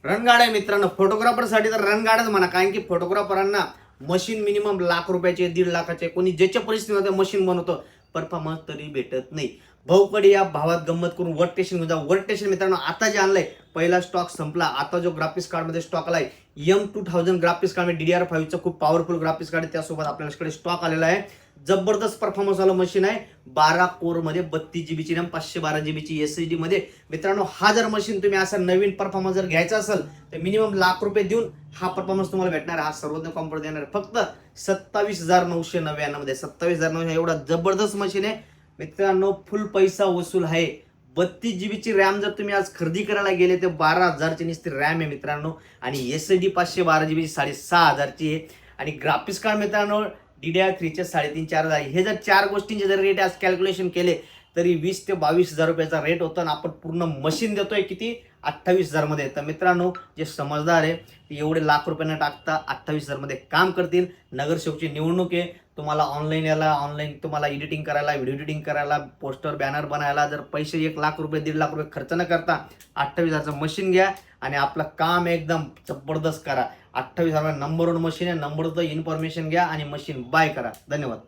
रणगाड आहे मित्रांनो. फोटोग्राफरसाठी तर रणगाडच म्हणा, कारण की फोटोग्राफरांना मशीन मिनिमम लाख रुपयाचे, 1.5 लाखाचे, कोणी ज्याच्या परिस्थितीमध्ये मशीन बनवतो, परफॉर्मन्स तरी भेटत नाही. भाऊकडे या भावात गंमत करून वर्क स्टेशन घेऊन जा. वर्क स्टेशन मित्रांनो आता जे आणलंय, पहिला स्टॉक संपला. आता जो ग्राफिक्स कार्ड मध्ये स्टॉक आलाय M2000 ग्राफिक्स कार्ड, DDR5चं खूप पॉवरफुल ग्राफिक्स कार्ड, त्यासोबत आपल्याकडे स्टॉक आलेला आहे. जबरदस्त परफॉर्मन्स वाला मशीन आहे. 12 कोर मध्ये 32 GB ची रॅम, 512 GB ची SSD मध्ये. मित्रांनो हा जर मशीन तुम्ही असा नवीन परफॉर्मन्स जर घ्यायचा असेल तर मिनिमम लाख रुपये देऊन हा परफॉर्मन्स तुम्हाला भेटणार आहे. हा सर्वोत्तम कॉम्प्युटर देणार आहे फक्त 27,999 मध्ये. 27,999 एवढा जबरदस्त मशीन आहे मित्रांनो. फुल पैसा वसूल आहे. 32 GB ची रॅम जर तुम्ही आज खरेदी करायला गेले तर 12,000 ची नुसती रॅम आहे मित्रांनो. आणि SSD 512 GB ची 6,500 ची आहे. आणि ग्राफिक्स कार्ड मित्रांनो DDR3 चे 3,500-4,000. हे जर चार गोष्टींचे जर रेट आज कॅल्क्युलेशन केले तरी 20 ते 22,000 रुपयाचा रेट होता. आणि आपण पूर्ण मशीन देतोय किती 28,000 मध्ये. तर मित्रांनो जे समजदार आहे ते एवढे लाख रुपयांना टाकता 28,000 मध्ये काम करतील. नगरसेवकची निवडणूक आहे, तुम्हाला ऑनलाईन तुम्हाला एडिटिंग करायला, व्हिडिओ एडिटिंग करायला, पोस्टर बॅनर बनायला जर पैसे 1 लाख रुपये 1.5 लाख रुपये खर्च न करता 28,000चं मशीन घ्या आणि आपलं काम एकदम जबरदस्त करा. 28,000 नंबर 1 मशीन आहे. नंबर 2 इन्फॉर्मेशन घ्या आणि मशीन बाय करा. धन्यवाद.